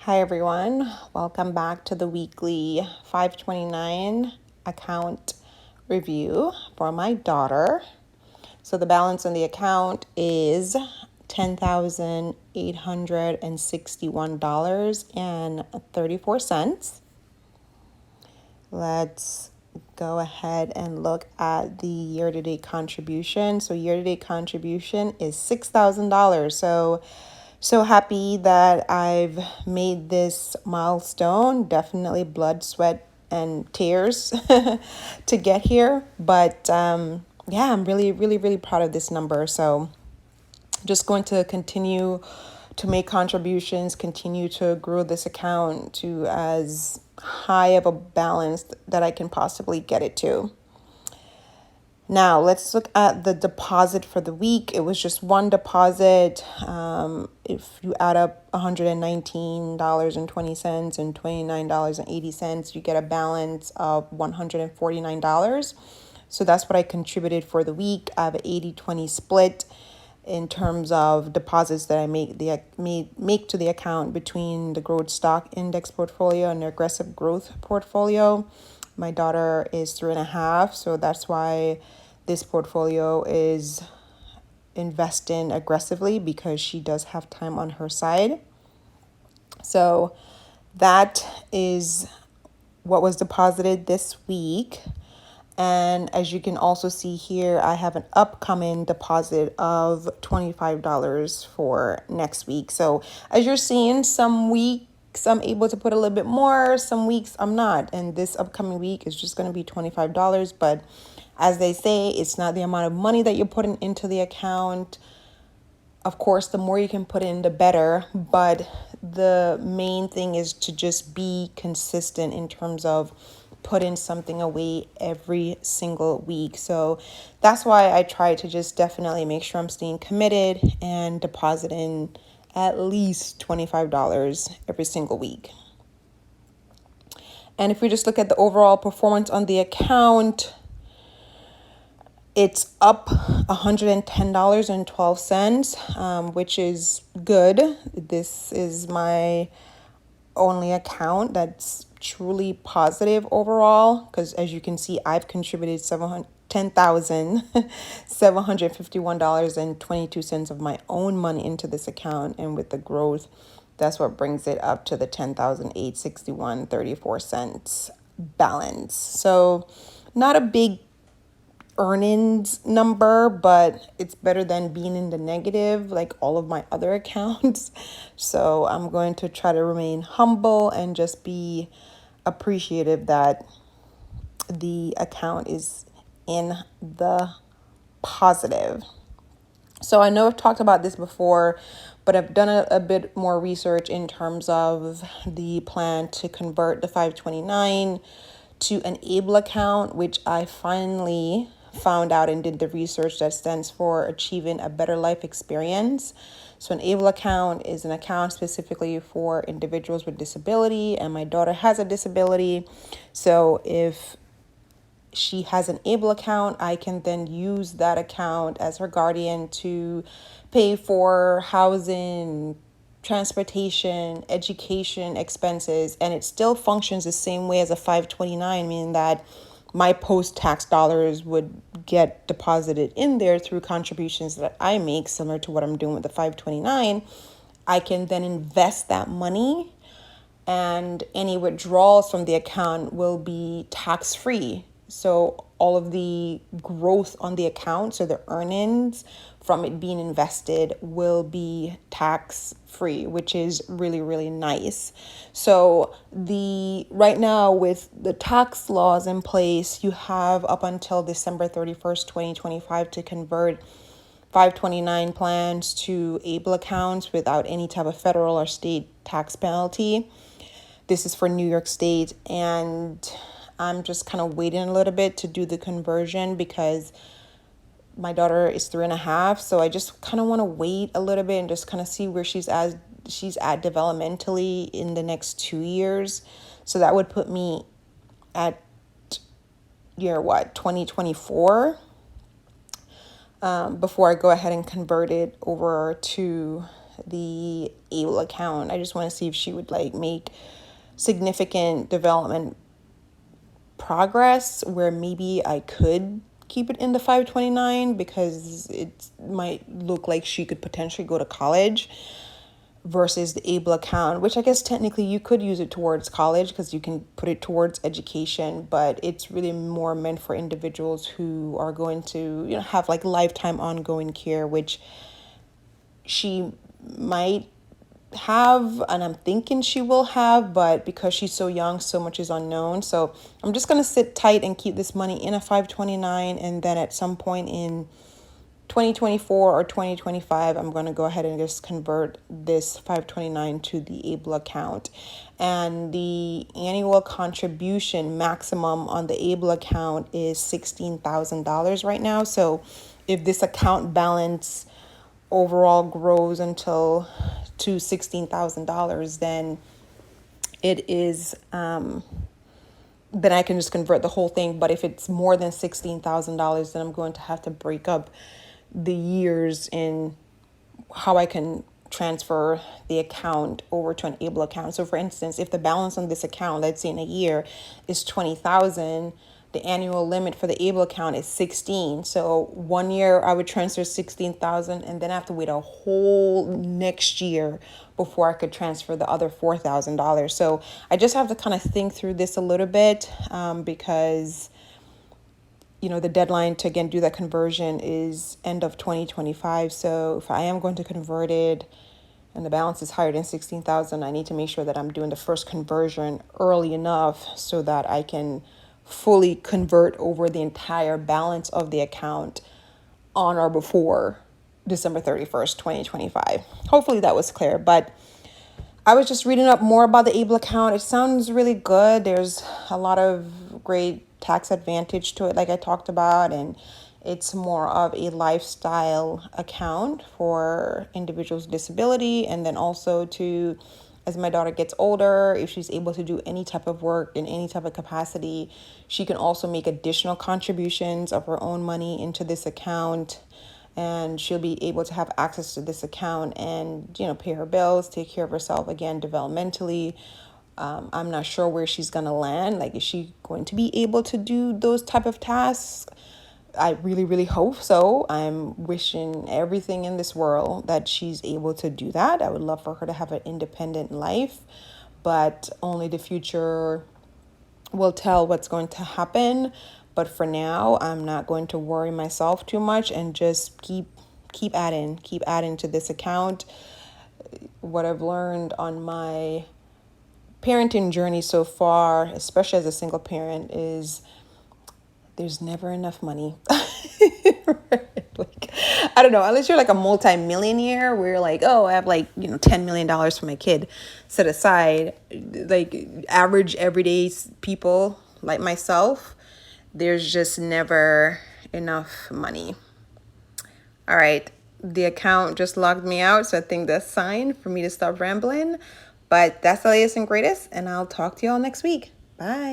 Hi everyone, welcome back to the weekly 529 account review for my daughter. So the balance on the account is $10,861.34. Let's go ahead and look at the year-to-date contribution. So year-to-date contribution is $6,000. So happy that I've made this milestone. Definitely blood, sweat, and tears to get here. But yeah, I'm really proud of this number. So just going to continue to make contributions, continue to grow this account to as high of a balance that I can possibly get it to. Now, let's look at the deposit for the week. It was just one deposit. If you add up $119.20 and $29.80, you get a balance of $149. So that's what I contributed for the week. I have an 80-20 split in terms of deposits that I make to the account between the growth stock index portfolio and the aggressive growth portfolio. My daughter is 3.5, so that's why this portfolio is investing aggressively, because she does have time on her side. So that is what was deposited this week. And as you can also see here, I have an upcoming deposit of $25 for next week. So as you're seeing, some weeks I'm able to put a little bit more, some weeks I'm not. And this upcoming week is just going to be $25. But as they say, it's not the amount of money that you're putting into the account. Of course, the more you can put in, the better. But the main thing is to just be consistent in terms of putting something away every single week. So that's why I try to just definitely make sure I'm staying committed and depositing at least $25 every single week. And if we just look at the overall performance on the account, it's up $110.12, which is good. This is my only account that's truly positive overall, because as you can see, I've contributed $10,751.22 of my own money into this account, and with the growth, that's what brings it up to the $10,861.34 balance. So not a big earnings number, but it's better than being in the negative like all of my other accounts. So I'm going to try to remain humble and just be appreciative that the account is in the positive. So I know I've talked about this before, but I've done a bit more research in terms of the plan to convert the 529 to an ABLE account, which I finally found out and did the research that stands for Achieving a Better Life Experience. So an ABLE account is an account specifically for individuals with disability, and my daughter has a disability. So if she has an ABLE account, I can then use that account as her guardian to pay for housing, transportation, education expenses, and it still functions the same way as a 529, meaning that my post-tax dollars would get deposited in there through contributions that I make, similar to what I'm doing with the 529. I can then invest that money, and any withdrawals from the account will be tax-free. So all of the growth on the account, so the earnings from it being invested, will be tax-free, which is really nice. So right now, with the tax laws in place, you have up until December 31st, 2025 to convert 529 plans to ABLE accounts without any type of federal or state tax penalty. This is for New York State, and I'm just kind of waiting a little bit to do the conversion because my daughter is 3.5. So I just kind of want to wait a little bit and just kind of see where she's at developmentally in the next 2 years. So that would put me at 2024, before I go ahead and convert it over to the able account. I just want to see if she would like make significant development progress where maybe I could keep it in the 529 because it might look like she could potentially go to college versus the able account, which I guess technically you could use it towards college because you can put it towards education, but it's really more meant for individuals who are going to, have like lifetime ongoing care, which she might have, and I'm thinking she will have, but because she's so young, so much is unknown. So I'm just going to sit tight and keep this money in a 529, and then at some point in 2024 or 2025, I'm going to go ahead and just convert this 529 to the able account. And the annual contribution maximum on the able account is $16,000 right now. So if this account balance overall grows until to $16,000, then it is then I can just convert the whole thing. But if it's more than $16,000, then I'm going to have to break up the years in how I can transfer the account over to an able account. So for instance, if the balance on this account, let's say in a year, is 20,000, the annual limit for the able account is 16. So 1 year I would transfer 16,000, and then I have to wait a whole next year before I could transfer the other $4,000. So I just have to kind of think through this a little bit because the deadline to again do that conversion is end of 2025. So if I am going to convert it and the balance is higher than 16,000, I need to make sure that I'm doing the first conversion early enough so that I can fully convert over the entire balance of the account on or before December 31st, 2025. Hopefully that was clear, but I was just reading up more about the able account. It sounds really good. There's a lot of great tax advantage to it, like I talked about, and it's more of a lifestyle account for individuals with disability, and then also to, as my daughter gets older, if she's able to do any type of work in any type of capacity, she can also make additional contributions of her own money into this account, and she'll be able to have access to this account and pay her bills, take care of herself again developmentally. I'm not sure where she's going to land. Like, is she going to be able to do those type of tasks? I really, really hope so. I'm wishing everything in this world that she's able to do that. I would love for her to have an independent life, but only the future will tell what's going to happen. But for now, I'm not going to worry myself too much and just keep adding to this account. What I've learned on my parenting journey so far, especially as a single parent, is there's never enough money. Like, I don't know, unless you're like a multi-millionaire where you're like, oh, I have like, $10 million for my kid set aside. Like average everyday people like myself, there's just never enough money. All right. The account just logged me out, so I think that's a sign for me to stop rambling. But that's the latest and greatest, and I'll talk to you all next week. Bye.